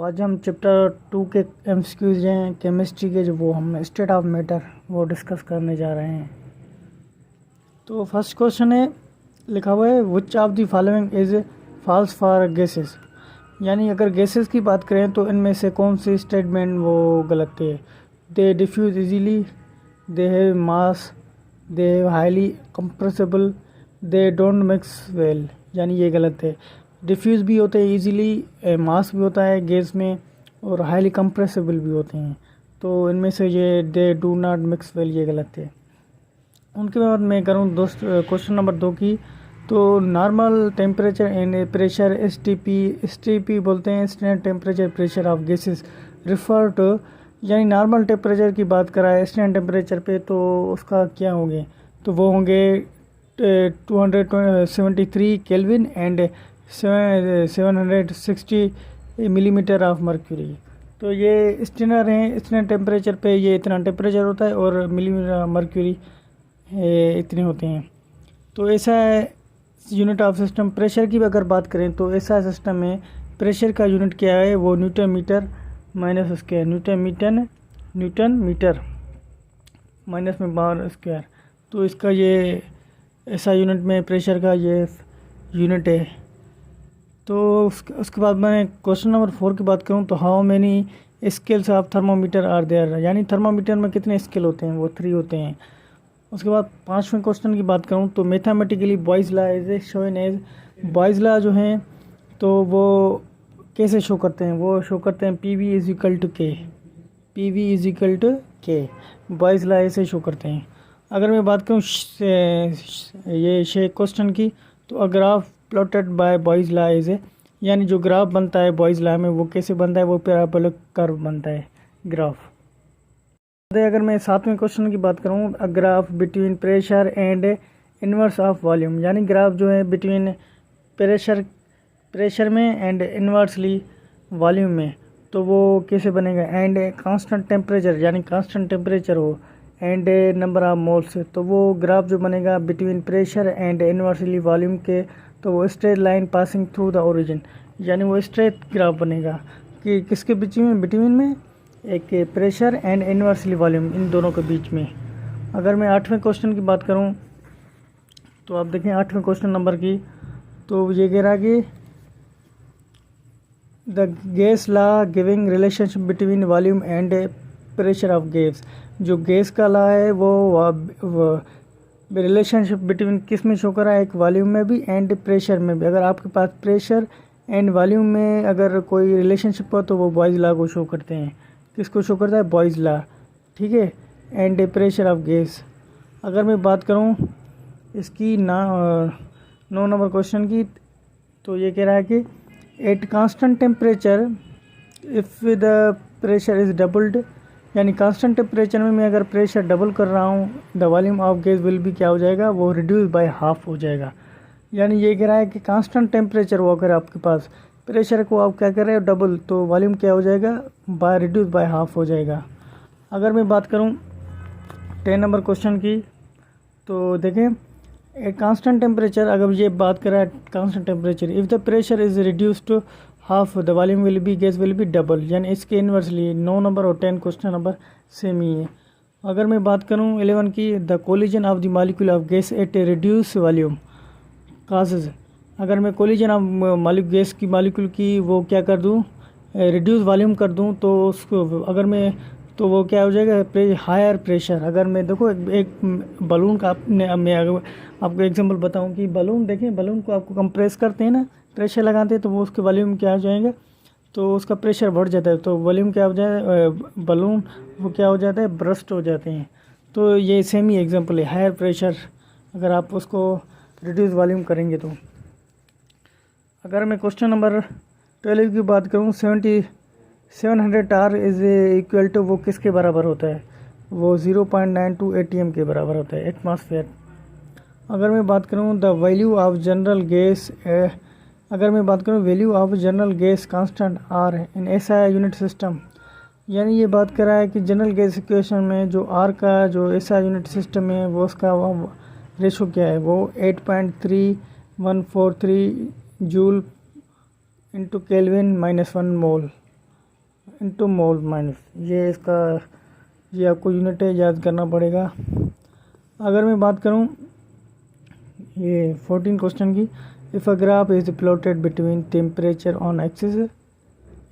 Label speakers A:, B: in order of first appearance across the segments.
A: तो आज हम चैप्टर 2 के एमसीक्यूज हैं केमिस्ट्री के, जो वो हम स्टेट ऑफ मैटर वो डिस्कस करने जा रहे हैं। तो फर्स्ट क्वेश्चन है, लिखा हुआ है which of the following is false for gases. यानी अगर गैसेस की बात करें तो इनमें से कौन सी स्टेटमेंट वो गलत है। They diffuse easily, they have mass, they have highly compressible, they don't mix well. यानी ये गलत है। डिफ्यूज़ भी होते हैं इजीली, मास भी होता है गैस में, और हाईली कंप्रेसिबल भी होते हैं। तो इनमें से ये they do not mix well ये गलत है। उनके बाद मैं करूँ दोस्त क्वेश्चन नंबर 2 की। तो normal temperature and pressure S T P बोलते हैं, standard temperature pressure of gases refer to. यानी नॉर्मल टेम्परेचर की बात करा है स्टैंडर्ड टेम्परेचर पे, तो उसका क्या होंगे, तो वो होंगे 273 kelvin and 760 millimetre of mercury. तो ये स्टैंडर्ड हैं, स्टैंडर्ड टेम्परेचर पे ये इतना टेम्परेचर होता है और मिलीमीटर मर्क्यूरी इतने होते हैं। तो ऐसा है यूनिट ऑफ सिस्टम। प्रेशर की अगर बात करें तो ऐसा सिस्टम में प्रेशर का यूनिट क्या है, वो newton metre minus square, newton metre minus में बार स्क्वायर। तो इसका ये ऐसा यूनिट में प्रेशर का ये यूनिट है। तो उसके बाद मैं क्वेश्चन नंबर 4 की बात करूं तो how many scales of thermometer are there. यानी थर्मोमीटर में कितने स्केल होते हैं, वो 3 होते हैं। उसके बाद 5वें क्वेश्चन की बात करूं तो mathematically Boyle's law is shown as. Boyle's law जो हैं तो वो कैसे शो करते हैं, वो शो करते हैं PV इज इक्वल टू के। बॉयज़ लॉ ऐसे शो करते हैं। अगर मैं बात करूँ ये क्वेश्चन की, तो a graph plotted by Boyle's law is, यानी जो ग्राफ बनता है बॉयज़ लॉ में वो कैसे बनता है, वो पैराबोलिक कर्व बनता है ग्राफ। अगर मैं 7वें क्वेश्चन की बात करूँ, a graph between pressure and inverse of volume. यानी ग्राफ जो है बिटवीन प्रेशर में एंड इन्वर्सली वॉल्यूम में, तो वो कैसे बनेगा। एंड कांस्टेंट टेम्परेचर, यानी कांस्टेंट टेम्परेचर हो एंड नंबर ऑफ मोल्स, तो वो ग्राफ जो बनेगा between pressure and inversely volume के, तो वो straight line passing through the origin. यानी वो स्ट्रेट ग्राफ बनेगा कि किसके बीच में, बिटवीन में एक प्रेशर एंड इन्वर्सली वॉल्यूम, इन दोनों के बीच में। अगर मैं 8वें क्वेश्चन की बात करूं तो आप देखें 8वें क्वेश्चन नंबर की, तो ये कह रहा कि the gas law giving relationship between volume and pressure of gas. जो गैस का लॉ है वो रिलेशनशिप बिटवीन किस में शो कर रहा है, एक वॉल्यूम में भी एंड प्रेशर में भी। अगर आपके पास प्रेशर एंड वॉल्यूम में अगर कोई रिलेशनशिप हो तो वो बॉयज़ लॉ को शो करते हैं। किसको शो करता है, बॉयज़ लॉ, ठीक है, एंड प्रेशर ऑफ गैस। अगर मैं बात करूं इसकी 9 नंबर क्वेश्चन की, तो ये कह रहा है कि eight constant temperature if the pressure is doubled. यानी कांस्टेंट टेम्परेचर में मैं अगर प्रेशर डबल कर रहा हूँ, the volume of gas will भी क्या हो जाएगा, वो रिड्यूस बाय हाफ हो जाएगा। यानी ये कह रहा है कि कांस्टेंट टेम्परेचर वो अगर आपके पास प्रेशर को आप क्या कर रहे हो डबल, तो वॉल्यूम क्या हो जाएगा, बाय रिड्यूस बाय हाफ हो जाएगा। अगर मैं बात करूँ 10 नंबर क्वेश्चन की, तो देखें ए कांस्टेंट टेम्परेचर, अगर ये बात करा constant temperature, if the pressure is reduce to half the volume will be gas will be double. यानी इसके इन्वर्सली 9 नंबर और 10 क्वेश्चन नंबर सेम ही है। अगर मैं बात करूं 11 की, the collision of the molecule of gas at A reduce volume causes. अगर मैं कोलिजन ऑफ गैस की मॉलिक्यूल की वो क्या कर दूं, रिड्यूस वॉल्यूम कर दूं, तो उसको अगर मैं, तो वो क्या हो जाएगा, हायर प्रेशर। अगर मैं देखो एक बलून का मैं अगर आपको एग्जांपल बताऊं कि बलून देखें, बलून को आपको कंप्रेस करते हैं ना, प्रेशर लगाते हैं, तो वो उसके वॉल्यूम क्या हो जाएगा, तो उसका प्रेशर बढ़ जाता है, तो वॉल्यूम क्या हो जाए, बलून वो क्या हो जाता है, बर्स्ट हो जाते हैं। तो ये सेम ही एग्जांपल है, हायर प्रेशर अगर आप उसको रिड्यूस वॉल्यूम करेंगे तो। अगर मैं क्वेश्चन नंबर 12 की बात करूँ, 700 आर इज़ इक्वल टू, वो किसके बराबर होता है, वो 0.92 ATM के बराबर होता है, एटमॉस्फेयर। अगर मैं बात करूँ the value of general gas, अगर मैं बात करूँ value of general gas constant R in ऐसा यूनिट सिस्टम। यानी ये बात कर रहा है कि जनरल गैस इक्वेशन में जो आर का जो ऐसा यूनिट सिस्टम है वो उसका रेशो क्या है, वो 8.3143 जूल इंटू केल्विन -1 मोल। इंटू मोल माइनस, ये इसका ये आपको यूनिट है, याद करना पड़ेगा। अगर मैं बात करूं ये 14 क्वेश्चन की, if a graph is plotted between temperature on axis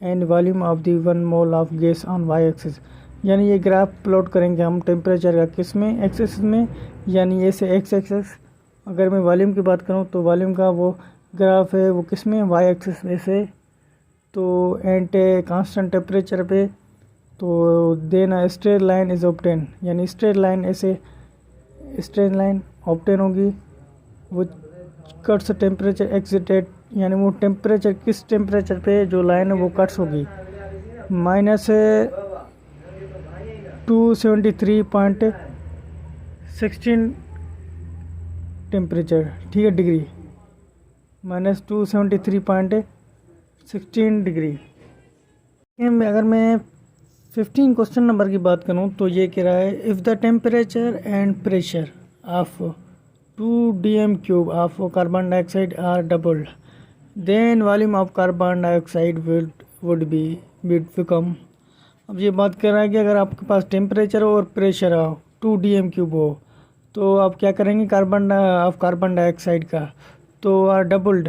A: and volume of the 1 mole of gas on Y axis, यानी ये ग्राफ प्लॉट करेंगे हम टेम्परेचर का किस में, एक्सिस में, यानी ये से एक्स एक्सिस। अगर मैं वॉल्यूम की बात करूं तो वॉल्यूम का वो ग्राफ है वो किस में, वाई एक्सिस में से। तो एंड कांस्टेंट टेम्परेचर पे, तो then straight line is obtain, यानी स्ट्रेट लाइन ऐसे स्ट्रेट लाइन ऑब्टेन होगी वो कट्स टेम्परेचर एक्सिटेड, यानी वो टेम्परेचर किस टेम्परेचर पे जो लाइन है वो कट्स होगी, माइनस 273.16 टेम्परेचर, ठीक है, डिग्री, माइनस 273.16 डिग्री। अगर मैं 15 क्वेश्चन नंबर की बात करूं तो ये कह रहा है if the temperature and pressure of 2 dm³ of carbon dioxide are doubled then volume of carbon dioxide would be become. अब ये बात कर रहा है कि अगर आपके पास टेम्परेचर और प्रेशर हो 2 dm³ हो तो आप क्या करेंगे, कार्बन डाइऑक्साइड का तो are doubled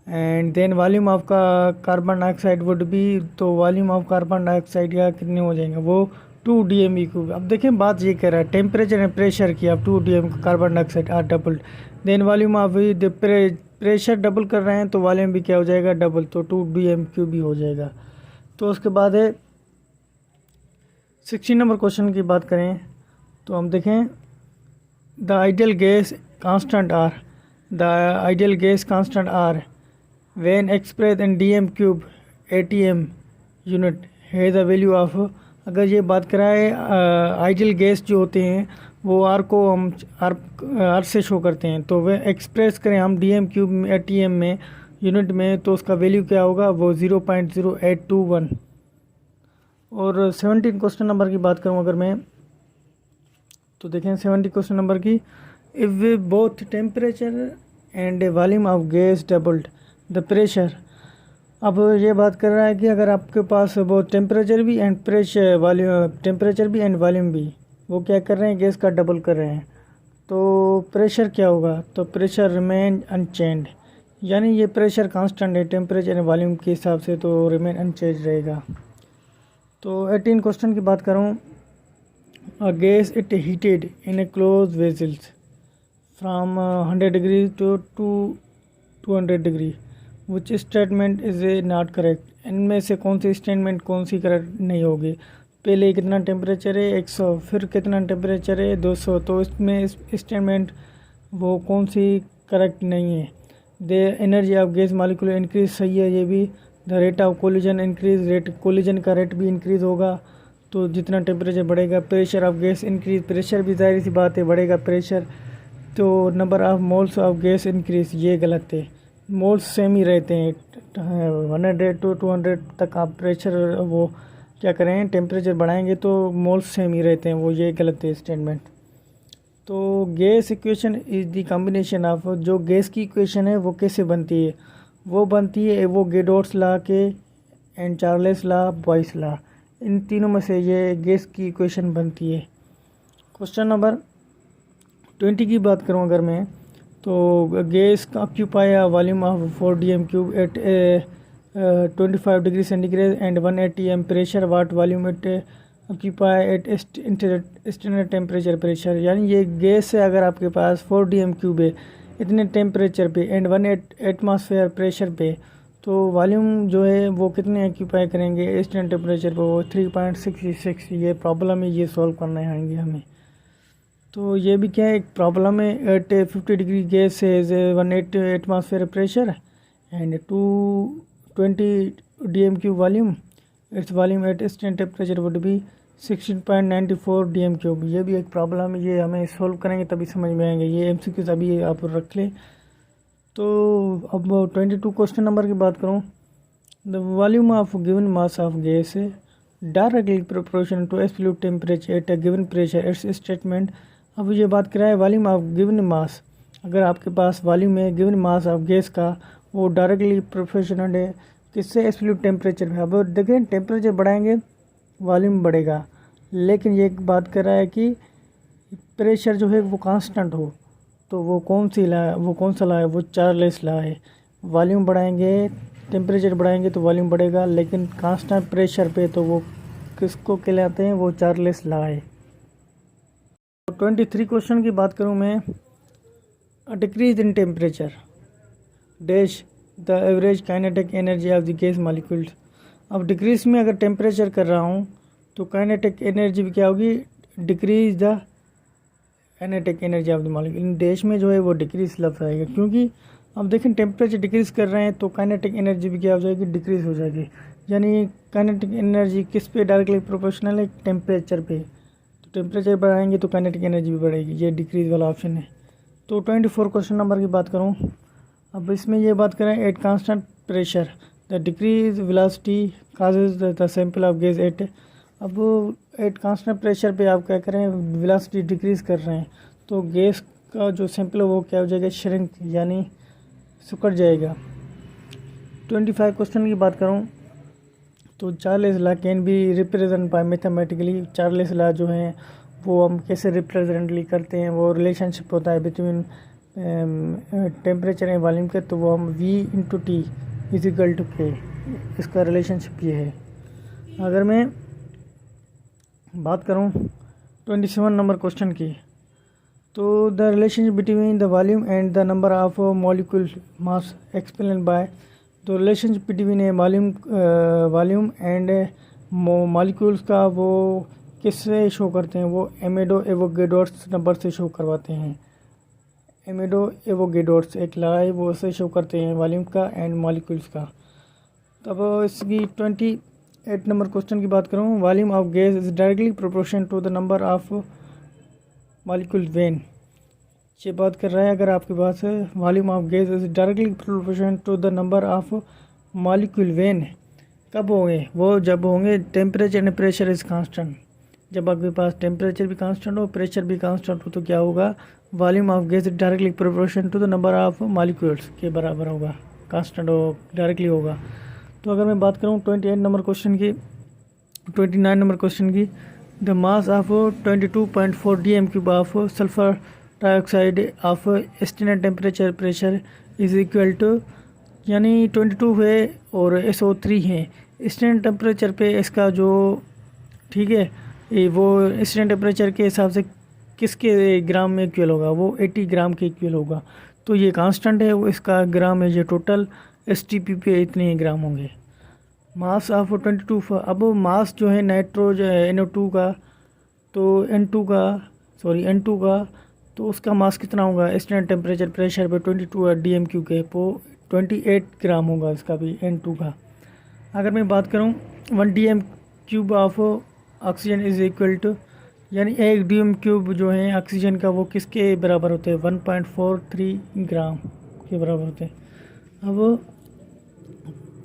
A: and then volume of का कार्बन डाइऑक्साइड वुड बी, तो वॉल्यूम ऑफ कार्बन डाइऑक्साइड का कितने हो जाएंगे, वो 2 dm³। अब देखें बात ये कह रहा है टेम्परेचर एंड प्रेशर की, आप 2 dm carbon dioxide are doubled then volume of pressure double कर रहे हैं तो वॉल्यूम भी क्या हो जाएगा, डबल, तो 2 dm³ भी हो जाएगा। तो उसके बाद है 16 नंबर क्वेश्चन की बात करें तो हम देखें the ideal gas constant R when expressed in dm³ atm unit है द वैल्यू ऑफ। अगर ये बात कराए आइडियल गैस जो होते हैं वो आर को हम आर से शो करते हैं, तो वह एक्सप्रेस करें हम dm³ atm में यूनिट में तो उसका वैल्यू क्या होगा, वो 0.0821। और 17 क्वेश्चन नंबर की बात करूं अगर मैं तो देखें 70 क्वेश्चन नंबर की, if both temperature and volume of gas doubled the pressure. अब ये बात कर रहा है कि अगर आपके पास वो टेम्परेचर भी एंड वॉल्यूम भी वो क्या कर रहे हैं, गैस का डबल कर रहे हैं, तो प्रेशर क्या होगा, तो प्रेशर रिमेन अनचेंज, यानी ये प्रेशर कांस्टेंट है टेम्परेचर एंड वॉल्यूम के हिसाब से, तो रिमेन अनचेंज रहेगा। तो 18 क्वेश्चन की बात करूँ, a gas it heated in a close vessels from 100 degree to 200 degree which statement is not correct. इनमें से कौन सी स्टेटमेंट कौन सी करेक्ट नहीं होगी, पहले कितना टेम्परेचर है 100, फिर कितना टेम्परेचर है 200, तो इसमें स्टेटमेंट वो कौन सी करेक्ट नहीं है। The energy of gas molecule increase, सही है ये भी। The rate of collision increase, collision का रेट भी इंक्रीज़ होगा तो जितना टेम्परेचर बढ़ेगा। Pressure of gas increase, pressure भी जाहिर सी बात है बढ़ेगा प्रेशर, तो number of moles of gas increase, ये गलत है, मोल्स सेम ही रहते हैं 100 to 200 तक। आप प्रेशर वो क्या करें टेम्परेचर बढ़ाएंगे तो मोल्स सेम ही रहते हैं, वो ये गलत है स्टेटमेंट। तो gas equation is the combination of, जो गैस की इक्वेशन है वो कैसे बनती है, वो बनती है वो गेडोट्स लॉ के and Charles law, Boyle's law, इन तीनों में से ये गैस की इक्वेशन बनती है। क्वेश्चन नंबर 20 की बात करूं अगर मैं तो gas occupy volume of 4 dm³ at 25 degree centigrade and 180 m pressure, what volume at occupy at standard temperature pressure, यानी ये गैस है अगर आपके पास 4 dm³ है इतने टेम्परेचर पे एंड 1 एटमॉस्फेयर प्रेशर पे, तो वॉल्यूम जो है वो कितने ऑक्यूपाई करेंगे स्टैंडर्ड टेम्परेचर पे, वो 3.66। ये प्रॉब्लम है, ये सॉल्व करना है हमें। तो ये भी क्या है, एक प्रॉब्लम है। एट 50 डिग्री गैस है 180 atmosphere pressure and 220 dm³ volume, its volume at standard temperature would be 16.94 dm³। ये भी एक प्रॉब्लम है, ये हमें सॉल्व करेंगे तभी समझ में आएंगे, ये MCQ अभी आप रख लें। तो अब 22 क्वेश्चन नंबर की बात करूँ, the volume of given mass of gas directly proportional to absolute temperature at a given pressure, it's statement. अब ये बात कराए वॉल्यूम ऑफ गिवन मास, अगर आपके पास वॉल्यूम है गिवन मास ऑफ गैस का वो डायरेक्टली प्रोपोर्शनल है किससे? एब्सोल्यूट टेम्परेचर पे। अब देखें टेम्परेचर बढ़ाएंगे वॉल्यूम बढ़ेगा, लेकिन ये एक बात कर रहा है कि प्रेशर जो है वो कांस्टेंट हो। तो वो कौन सी ला है, वो कौन सा ला है? वो चार्ल्स ला है। वॉल्यूम बढ़ाएंगे, टेम्परेचर बढ़ाएंगे तो वॉल्यूम बढ़ेगा, लेकिन कांस्टेंट प्रेशर पे तो वो किसको कहलाते हैं? वो चार्ल्स ला है। 23 क्वेश्चन की बात करूं मैं, decrease in temperature dash the average kinetic energy of the gas molecules. अब डिक्रीज में अगर टेम्परेचर कर रहा हूं तो काइनेटिक एनर्जी भी क्या होगी? Decrease the kinetic energy of the molecule. Dash में जो है वो डिक्रीज लफ्ज़ आएगा, क्योंकि अब देखें टेम्परेचर डिक्रीज कर रहे हैं तो काइनेटिक एनर्जी भी क्या हो जाएगी? डिक्रीज हो जाएगी। यानी काइनेटिक एनर्जी किस पे डायरेक्टली प्रोपोर्शनल है? टेम्परेचर पे। तो टेम्परेचर बढ़ाएंगे तो काइनेटिक एनर्जी भी बढ़ेगी। ये डिक्रीज वाला ऑप्शन है। तो 24 क्वेश्चन नंबर की बात करूँ, अब इसमें ये बात करें, at constant pressure the decrease velocity causes the sample of gas at. अब एट कांस्टेंट प्रेशर पे आप क्या करें? वेलोसिटी डिक्रीज कर रहे हैं तो गैस का जो सैंपल है वो क्या हो जाएगा? श्रिंक, यानी सुकड़ जाएगा। 25 क्वेश्चन की बात करूं तो Charles law can be represent by mathematically. Charles law जो है वो हम कैसे रिप्रेजेंटली करते हैं? वो रिलेशनशिप होता है बिटवीन टेम्परेचर एंड वॉल्यूम के, तो वो हम V × T = K, इसका रिलेशनशिप ये है। अगर मैं बात करूं 27 नंबर क्वेश्चन की, तो the relationship between the volume and the number of molecule mass explain by. तो relationship between a volume and molecules का वो किससे शो करते हैं? वो एमेडो एवोगैड्रोस नंबर से शो करवाते हैं। एमेडो एवोगैड्रोस एक ला है, वो से शो करते हैं वॉल्यूम का एंड मॉलिक्यूल्स का। तब इसकी 28 नंबर क्वेश्चन की बात करूँ, volume of gas is directly proportion to the number of molecule when. ये बात कर रहा है अगर आपके पास volume of gas is directly proportion to the number of molecule when, कब होंगे? वो जब होंगे temperature and pressure is constant. जब आपके पास टेम्परेचर भी कांस्टेंट हो, प्रेशर भी कांस्टेंट हो, तो क्या होगा? Volume of gas directly proportion to the number of molecules के बराबर होगा, कांस्टेंट हो, डायरेक्टली होगा। तो अगर मैं बात करूँ 28 नंबर क्वेश्चन की, 29 नंबर क्वेश्चन की, the mass of 22.4 dm³ of sulphur dioxide of standard temperature pressure is equal to, यानी 22 है और SO3 है स्टैंडर्ड टेम्परेचर पे इसका जो, ठीक है, ये वो स्टैंडर्ड टेम्परेचर के हिसाब से किसके ग्राम में इक्वल होगा? वो 80 ग्राम के इक्वल होगा। तो ये कांस्टेंट है, वो इसका ग्राम है, ये टोटल STP पे इतने ग्राम होंगे। Mass of 22। अब मास जो है NO2 का, तो N2 का तो उसका मास कितना होगा? स्टैंडर्ड टेम्परेचर प्रेशर पे 22 dm³ के, वो 28 ग्राम होगा इसका भी, N2 का। अगर मैं बात करूं 1 dm³ of oxygen is equal to, यानी 1 dm³ जो है ऑक्सीजन का, वो किसके बराबर होते हैं? 1.43 ग्राम के बराबर होते हैं। अब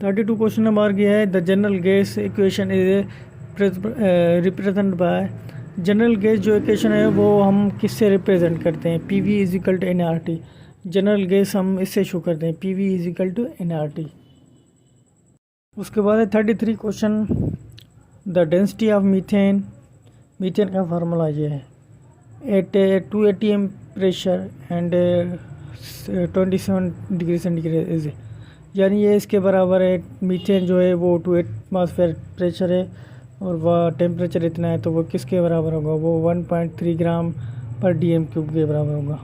A: 32 क्वेश्चन नंबर गया है, the general gas equation is represent by. General gas जो इक्वेशन है वो हम किससे रिप्रेजेंट करते हैं? PV = nRT। जनरल गैस हम इससे शो करते हैं, PV = nRT। उसके बाद है 33 question, the density of methane. Methane का फार्मूला ये है, एट 2 atm pressure and 27 degree centigrade is, यानी ये इसके बराबर है। मीथेन जो है वो 2 एटमॉस्फेयर प्रेशर है और वह टेम्परेचर इतना है, तो वो किसके बराबर होगा? वो 1.3 ग्राम पर dm³ के बराबर होगा।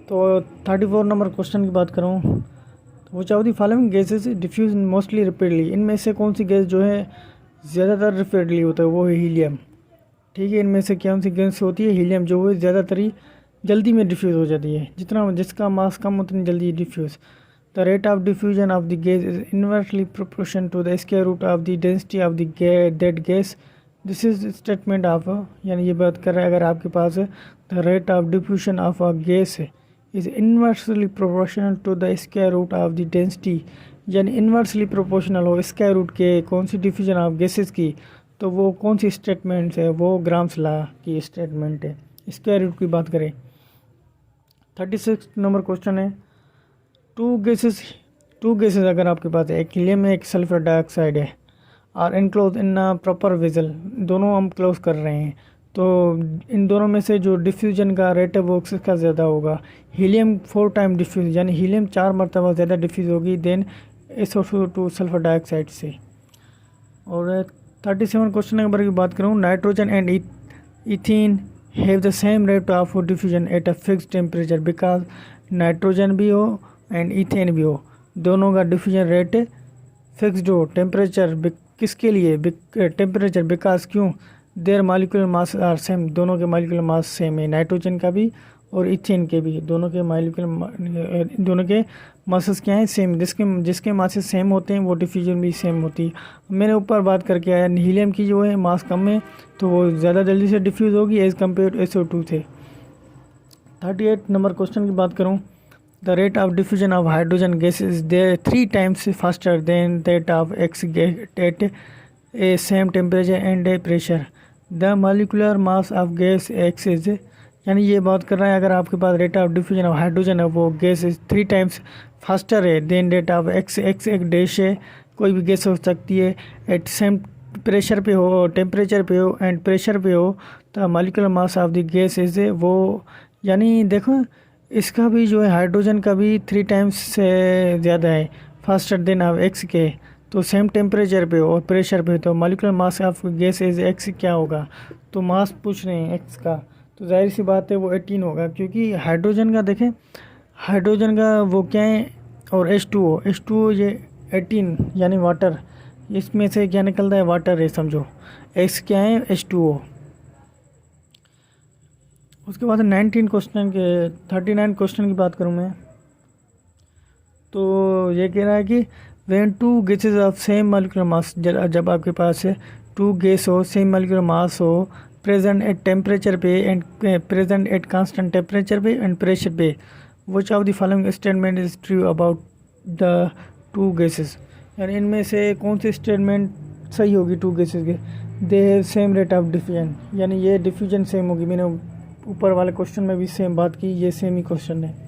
A: तो 34 नंबर क्वेश्चन की बात करूँ तो वो चाहो the following gases diffuse mostly rapidly. इनमें से कौन सी गैस जो है ज़्यादातर रेपिडली होता है? वो है हीलियम। ठीक है, इनमें से कौन सी गैस होती है? हीलियम, जो है ज़्यादातर ही जल्दी में डिफ्यूज़ हो जाती है, जिसका मास कम उतनी जल्दी diffuse. The rate of diffusion of the gas is inversely proportional to the square root of the density of the that gas. This is statement of, यानी ये बात कर रहा है अगर आपके पास the rate of diffusion of a gas is inversely proportional to the square root of the density, यानी inversely proportional हो square root के कौन सी diffusion of gases की, तो वो कौन सी स्टेटमेंट है? वो ग्राम्स लॉ की स्टेटमेंट है। स्क्वायर रूट की बात करें 36 नंबर क्वेश्चन है, टू गैसेस टू गैसेस अगर आपके पास है, एक हीलियम है एक सल्फर डाइऑक्साइड है, are enclose in proper vessel, दोनों हम क्लोज कर रहे हैं, तो इन दोनों में से जो डिफ्यूजन का रेट है वो किसका ज़्यादा होगा? हीलियम 4 टाइम डिफ्यूज, यानी हीलियम 4 मरतबा ज़्यादा डिफ्यूज़ होगी देन SO2 सल्फर डाइऑक्साइड से। और 37 क्वेश्चन नंबर की बात करूँ, nitrogen and ethene have the same rate of diffusion at a fixed temperature, because nitrogen भी हो एंड इथेन भी हो, दोनों का डिफ्यूजन रेट फिक्स्ड हो। टेम्परेचर किसके लिए? टेम्परेचर बिकॉज क्यों? Their molecular mass are same, दोनों के मालिकुलर मास सेम है, नाइट्रोजन का भी और इथेन के भी, दोनों के मासेस क्या हैं? सेम। जिसके मासेस सेम होते हैं वो डिफ्यूजन भी सेम होती है। मैंने ऊपर बात करके आया, हीलियम की जो है मास कम है तो वो ज़्यादा जल्दी से डिफ्यूज़ होगी एज़ कम्पेयर टू SO2 से। 38 नंबर क्वेश्चन की बात करूँ, the rate of diffusion of hydrogen gas is there 3 times faster than that of X at a same temperature and a pressure, the molecular mass of gas X is, यानी ये बात कर रहा है अगर आपके पास rate of diffusion of hydrogen है वो गैस इज 3 टाइम्स फास्टर है देन रेट ऑफ X एक डैश है, कोई भी गैस हो सकती है, एट सेम प्रेशर पे हो, टेम्परेचर पे हो एंड प्रेशर पे हो, तो molecular mass of the gas is वो, यानी देखो इसका भी जो है हाइड्रोजन का भी 3 टाइम्स से ज़्यादा है फास्टर देन ऑफ X के, तो सेम टेम्परेचर पे और प्रेशर पे, तो molecular mass of gas is X क्या होगा? तो मास पूछ रहे हैं X का, तो जाहिर सी बात है वो 18 होगा, क्योंकि हाइड्रोजन का देखें, हाइड्रोजन का वो क्या है और H2O ये 18 यानी वाटर, इसमें से क्या निकलता है? वाटर है समझो। X क्या है? H2O। उसके बाद 39 क्वेश्चन की बात करूँ मैं, तो ये कह रहा है कि when two gases of same molecular mass, जब आपके पास 2 गैस हो सेम मॉलिक्यूलर मास हो, प्रेजेंट एट टेम्परेचर पे and present at constant temperature पे एंड प्रेशर पे, which of the following statement is true about the 2 gases, यानी इनमें से कौन सी स्टेटमेंट सही होगी 2 गैसेस के? They have same rate of diffusion, यानी ये डिफ्यूजन सेम होगी। मैंने ऊपर वाले क्वेश्चन में भी सेम बात की, ये सेम ही क्वेश्चन है।